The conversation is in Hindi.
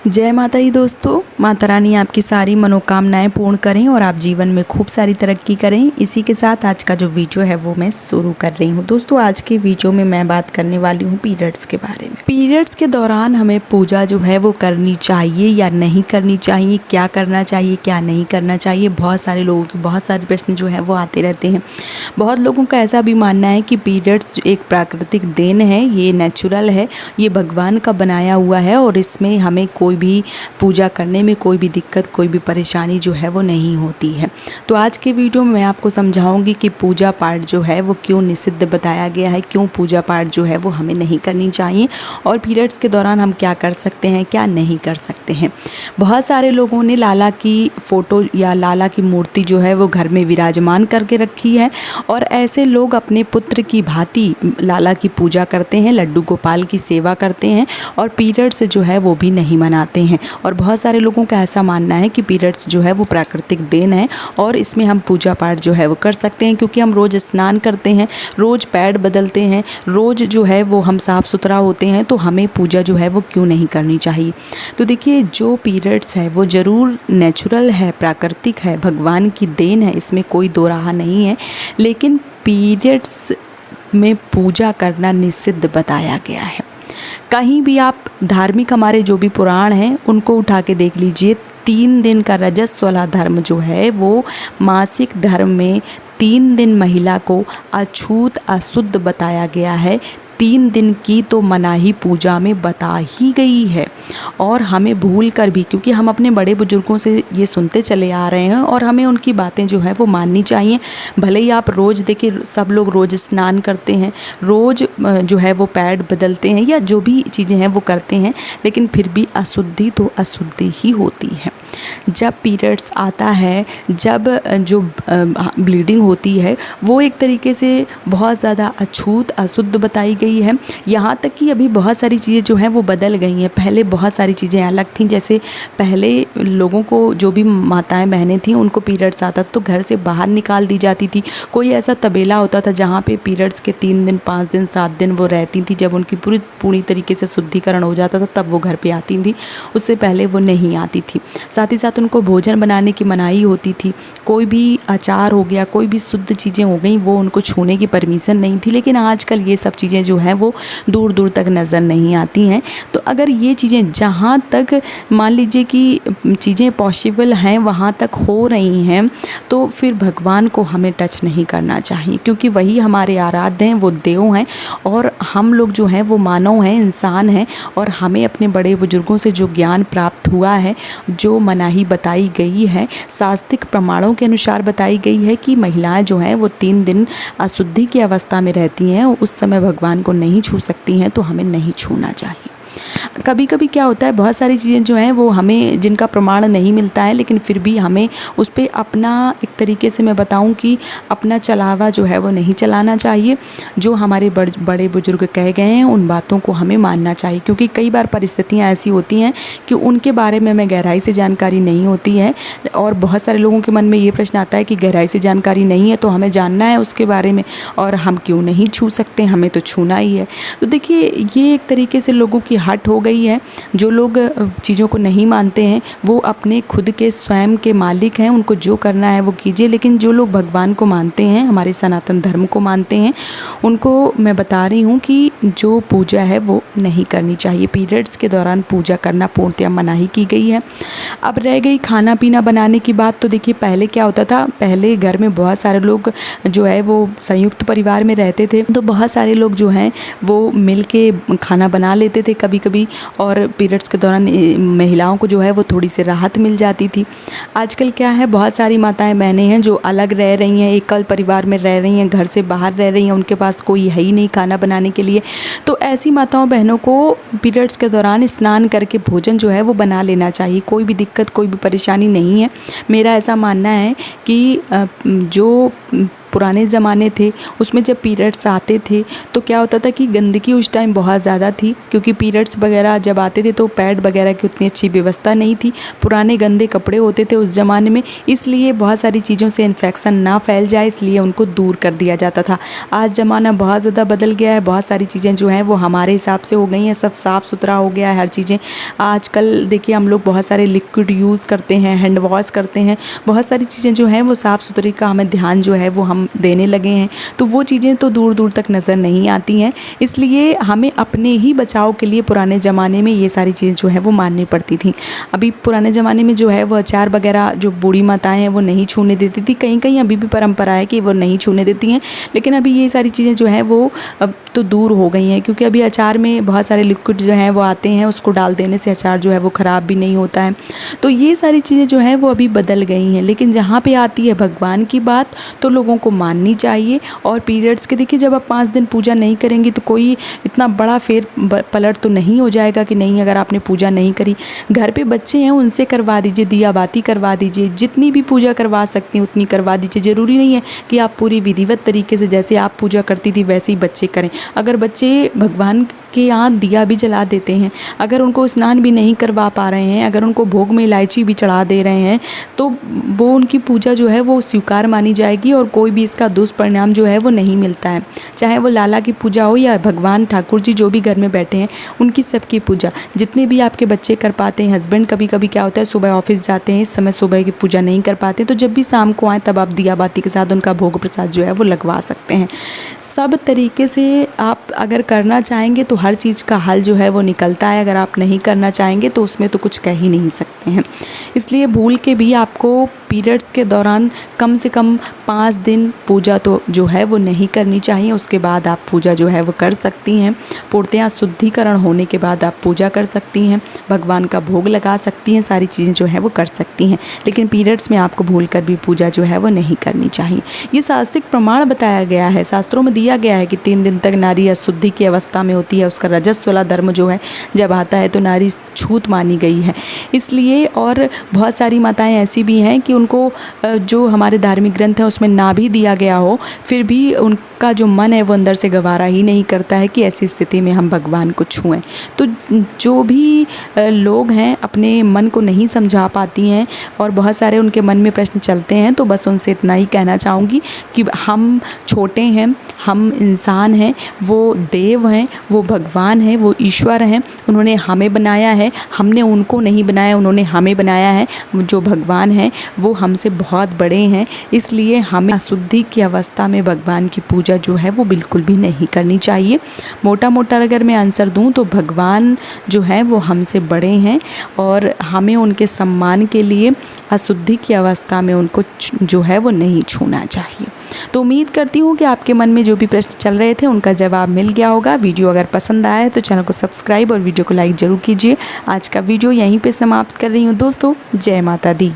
जय माता दी दोस्तों। माता रानी आपकी सारी मनोकामनाएं पूर्ण करें और आप जीवन में खूब सारी तरक्की करें। इसी के साथ आज का जो वीडियो है वो मैं शुरू कर रही हूँ। दोस्तों आज के वीडियो में मैं बात करने वाली हूँ पीरियड्स के बारे में। पीरियड्स के दौरान हमें पूजा जो है वो करनी चाहिए या नहीं करनी चाहिए, क्या करना चाहिए क्या नहीं करना चाहिए। बहुत सारे लोगों के बहुत सारे प्रश्न जो है वो आते रहते हैं। बहुत लोगों का ऐसा भी मानना है कि पीरियड्स एक प्राकृतिक देन है, ये नेचुरल है, ये भगवान का बनाया हुआ है और इसमें हमें कोई भी पूजा करने में कोई भी दिक्कत कोई भी परेशानी जो है वो नहीं होती है। तो आज के वीडियो में मैं आपको समझाऊंगी कि पूजा पाठ जो है वो क्यों निषिद्ध बताया गया है, क्यों पूजा पाठ जो है वो हमें नहीं करनी चाहिए और पीरियड्स के दौरान हम क्या कर सकते हैं क्या नहीं कर सकते हैं। बहुत सारे लोगों ने लाला की फ़ोटो या लाला की मूर्ति जो है वो घर में विराजमान करके रखी है और ऐसे लोग अपने पुत्र की भांति लाला की पूजा करते हैं, लड्डू गोपाल की सेवा करते हैं और पीरियड्स जो है वो भी नहीं मनाते हैं। और बहुत सारे लोगों का ऐसा मानना है कि पीरियड्स जो है वो प्राकृतिक देन है और इसमें हम पूजा पाठ जो है वो कर सकते हैं, क्योंकि हम रोज़ स्नान करते हैं, रोज़ पैड बदलते हैं, रोज़ जो है वो हम साफ़ सुथरा होते हैं, तो हमें पूजा जो है वो क्यों नहीं करनी चाहिए। तो देखिए जो पीरियड्स है वो ज़रूर नेचुरल है, प्राकृतिक है, भगवान की देन है, इसमें कोई दो राह नहीं है, लेकिन पीरियड्स में पूजा करना निषिद्ध बताया गया है। कहीं भी आप धार्मिक हमारे जो भी पुराण हैं उनको उठा के देख लीजिए, 3 दिन का रजस्वला वाला धर्म जो है वो मासिक धर्म में 3 दिन महिला को अछूत अशुद्ध बताया गया है। 3 दिन की तो मनाही पूजा में बता ही गई है और हमें भूल कर भी, क्योंकि हम अपने बड़े बुजुर्गों से ये सुनते चले आ रहे हैं और हमें उनकी बातें जो है वो माननी चाहिए। भले ही आप रोज़ देखिए, सब लोग रोज़ स्नान करते हैं, रोज़ जो है वो पैड बदलते हैं या जो भी चीज़ें हैं वो करते हैं, लेकिन फिर भी अशुद्धि तो अशुद्धि ही होती है। जब पीरियड्स आता है, जब जो ब्लीडिंग होती है वो एक तरीके से बहुत ज़्यादा अछूत अशुद्ध बताई गई है। यहाँ तक कि अभी बहुत सारी चीज़ें जो हैं वो बदल गई हैं। पहले बहुत सारी चीज़ें अलग थीं, जैसे पहले लोगों को जो भी माताएं बहनें थीं उनको पीरियड्स आता था तो घर से बाहर निकाल दी जाती थी। कोई ऐसा तबेला होता था जहाँ पे पीरियड्स के 3 दिन 5 दिन 7 दिन वो रहती थी। जब उनकी पूरी तरीके से शुद्धिकरण हो जाता था तब वो घर पे आती थी, उससे पहले वो नहीं आती थी। साथ ही साथ उनको भोजन बनाने की मनाही होती थी, कोई भी अचार हो गया, कोई भी शुद्ध चीज़ें हो गई वो उनको छूने की परमिशन नहीं थी। लेकिन आजकल ये सब चीज़ें जो हैं वो दूर दूर तक नज़र नहीं आती हैं। तो अगर ये चीज़ें जहाँ तक मान लीजिए कि चीज़ें पॉसिबल हैं वहाँ तक हो रही हैं तो फिर भगवान को हमें टच नहीं करना चाहिए, क्योंकि वही हमारे आराध्य हैं, वो देव हैं और हम लोग जो हैं वो मानव हैं, इंसान हैं और हमें अपने बड़े बुजुर्गों से जो ज्ञान प्राप्त हुआ है, जो मनाही बताई गई है, शास्त्रिक प्रमाणों के अनुसार बताई गई है कि महिलाएं जो हैं वो 3 दिन अशुद्धि की अवस्था में रहती हैं, उस समय भगवान को नहीं छू सकती हैं, तो हमें नहीं छूना चाहिए। कभी कभी क्या होता है, बहुत सारी चीज़ें जो हैं वो हमें जिनका प्रमाण नहीं मिलता है, लेकिन फिर भी हमें उस पर अपना एक तरीके से मैं बताऊं कि अपना चलावा जो है वो नहीं चलाना चाहिए। जो हमारे बड़े बुजुर्ग कह गए हैं उन बातों को हमें मानना चाहिए, क्योंकि कई बार परिस्थितियां ऐसी होती हैं कि उनके बारे में हमें गहराई से जानकारी नहीं होती है और बहुत सारे लोगों के मन में ये प्रश्न आता है कि गहराई से जानकारी नहीं है तो हमें जानना है उसके बारे में और हम क्यों नहीं छू सकते, हमें तो छूना ही है। तो देखिए ये एक तरीके से लोगों की हट हो गई है। जो लोग चीज़ों को नहीं मानते हैं वो अपने खुद के स्वयं के मालिक हैं, उनको जो करना है वो कीजिए। लेकिन जो लोग भगवान को मानते हैं, हमारे सनातन धर्म को मानते हैं, उनको मैं बता रही हूँ कि जो पूजा है वो नहीं करनी चाहिए। पीरियड्स के दौरान पूजा करना पूर्णतः मनाही की गई है। अब रह गई खाना पीना बनाने की बात, तो देखिए पहले क्या होता था, पहले घर में बहुत सारे लोग जो है वो संयुक्त परिवार में रहते थे, तो बहुत सारे लोग जो हैं वो मिल के खाना बना लेते थे कभी कभी और पीरियड्स के दौरान महिलाओं को जो है वो थोड़ी सी राहत मिल जाती थी। आजकल क्या है, बहुत सारी माताएं बहनें हैं जो अलग रह रही हैं, एकल परिवार में रह रही हैं, घर से बाहर रह रही हैं, उनके पास कोई है ही नहीं खाना बनाने के लिए। तो ऐसी माताओं बहनों को पीरियड्स के दौरान स्नान करके भोजन जो है वो बना लेना चाहिए। कोई भी दिक्कत कोई भी परेशानी नहीं है। मेरा ऐसा मानना है कि जो पुराने ज़माने थे उसमें जब पीरियड्स आते थे तो क्या होता था कि गंदगी उस टाइम बहुत ज़्यादा थी, क्योंकि पीरियड्स वगैरह जब आते थे तो पैड वगैरह की उतनी अच्छी व्यवस्था नहीं थी, पुराने गंदे कपड़े होते थे उस ज़माने में, इसलिए बहुत सारी चीज़ों से इन्फेक्शन ना फैल जाए इसलिए उनको दूर कर दिया जाता था। आज ज़माना बहुत ज़्यादा बदल गया है, बहुत सारी चीज़ें जो हैं वो हमारे हिसाब से हो गई हैं, सब साफ़ सुथरा हो गया है हर चीज़ें। आजकल देखिए हम लोग बहुत सारे लिक्विड यूज़ करते हैं, हैंड वॉश करते हैं, बहुत सारी चीज़ें जो हैं वो साफ़ सुथरी का हमें ध्यान जो है वो हम देने लगे हैं, तो वो चीज़ें तो दूर दूर तक नज़र नहीं आती हैं। इसलिए हमें अपने ही बचाव के लिए पुराने ज़माने में ये सारी चीज़ें जो है वो माननी पड़ती थी। अभी पुराने ज़माने में जो है वो अचार वगैरह जो बूढ़ी माताएँ हैं वो नहीं छूने देती थी, कहीं कहीं अभी भी परंपरा है कि वो नहीं छूने देती हैं, लेकिन अभी ये सारी चीज़ें जो हैं वो अब तो दूर हो गई हैं, क्योंकि अभी अचार में बहुत सारे लिक्विड जो हैं वो आते हैं, उसको डाल देने से अचार जो है वो ख़राब भी नहीं होता है। तो ये सारी चीज़ें जो हैं वो अभी बदल गई हैं, लेकिन जहाँ पे आती है भगवान की बात तो लोगों को माननी चाहिए। और पीरियड्स के देखिए जब आप 5 दिन पूजा नहीं करेंगी तो कोई इतना बड़ा फेर पलट तो नहीं हो जाएगा कि नहीं अगर आपने पूजा नहीं करी। घर पे बच्चे हैं उनसे करवा दीजिए, दिया बाती करवा दीजिए, जितनी भी पूजा करवा सकती हैं उतनी करवा दीजिए। ज़रूरी नहीं है कि आप पूरी विधिवत तरीके से जैसे आप पूजा करती थी वैसे ही बच्चे करें। अगर बच्चे भगवान के यहाँ दिया भी जला देते हैं, अगर उनको स्नान भी नहीं करवा पा रहे हैं, अगर उनको भोग में इलायची भी चढ़ा दे रहे हैं तो वो उनकी पूजा जो है वो स्वीकार मानी जाएगी और कोई भी इसका दुष्परिणाम जो है वो नहीं मिलता है। चाहे वो लाला की पूजा हो या भगवान ठाकुर जी जो भी घर में बैठे हैं उनकी सबकी पूजा, जितने भी आपके बच्चे कर पाते हैं। हस्बैंड कभी कभी क्या होता है सुबह ऑफिस जाते हैं, इस समय सुबह की पूजा नहीं कर पाते, तो जब भी शाम को आए तब आप दिया बाती के साथ उनका भोग प्रसाद जो है वो लगवा सकते हैं। सब तरीके से आप अगर करना चाहेंगे तो हर चीज़ का हल जो है वो निकलता है, अगर आप नहीं करना चाहेंगे तो उसमें तो कुछ कह ही नहीं सकते हैं। इसलिए भूल के भी आपको पीरियड्स के दौरान कम से कम 5 दिन पूजा तो जो है वो नहीं करनी चाहिए, उसके बाद आप पूजा जो है वो कर सकती हैं। पूर्णतः शुद्धिकरण होने के बाद आप पूजा कर सकती हैं, भगवान का भोग लगा सकती हैं, सारी चीज़ें जो है वो कर सकती हैं, लेकिन पीरियड्स में आपको भूल कर भी पूजा जो है वो नहीं करनी चाहिए। ये शास्त्रिक प्रमाण बताया गया है, शास्त्रों में दिया गया है कि 3 दिन तक नारी अशुद्धि की अवस्था में होती है, उसका रजस्व वाला धर्म जो है जब आता है तो नारी छूत मानी गई है। इसलिए और बहुत सारी माताएं ऐसी भी हैं कि उनको जो हमारे धार्मिक ग्रंथ हैं उसमें ना भी दिया गया हो फिर भी उनका जो मन है वो अंदर से गवारा ही नहीं करता है कि ऐसी स्थिति में हम भगवान को छुएं। तो जो भी लोग हैं अपने मन को नहीं समझा पाती हैं और बहुत सारे उनके मन में प्रश्न चलते हैं, तो बस उनसे इतना ही कहना चाहूँगी कि हम छोटे हैं, हम इंसान हैं, वो देव हैं, वो भगवान हैं, वो ईश्वर हैं, उन्होंने हमें बनाया है, हमने उनको नहीं बनाया, उन्होंने हमें बनाया है। जो भगवान हैं वो हमसे बहुत बड़े हैं, इसलिए हमें अशुद्धि की अवस्था में भगवान की पूजा जो है वो बिल्कुल भी नहीं करनी चाहिए। मोटा मोटा अगर मैं आंसर दूं तो भगवान जो है वो हमसे बड़े हैं और हमें उनके सम्मान के लिए अशुद्धि की अवस्था में उनको जो है वो नहीं छूना चाहिए। तो उम्मीद करती हूँ कि आपके मन में जो भी प्रश्न चल रहे थे उनका जवाब मिल गया होगा। वीडियो अगर पसंद आया है तो चैनल को सब्सक्राइब और वीडियो को लाइक ज़रूर कीजिए। आज का वीडियो यहीं पे समाप्त कर रही हूँ दोस्तों। जय माता दी।